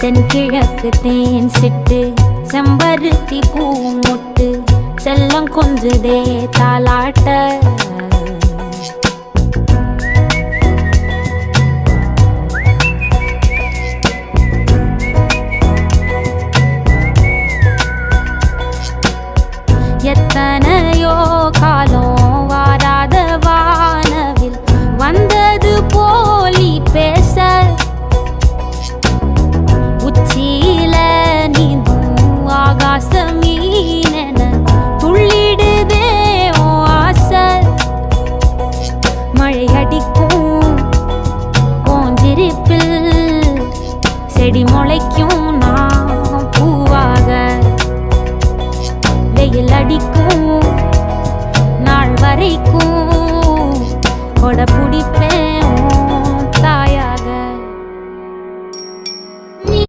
தென்கிழக்கு தேன் சிட்டு செம்பருத்தி பூ முட்டு செல்லம் கொஞ்சுதே தாலாட்ட எத்தனையோ காலம் வாராத வானவில் வந்தது போலி பேச உச்சியில நீந்தும் ஆகாச மீனென துள்ளிடுதே ஓ ஆசை மழை அடிக்கும் ஓஞ்சிருப்பில் செடி முளைக்கும் நான் பூவாக வெயில் அடிக்கும் நாள் வரைக்கும் கொடை பிடிப்பேன்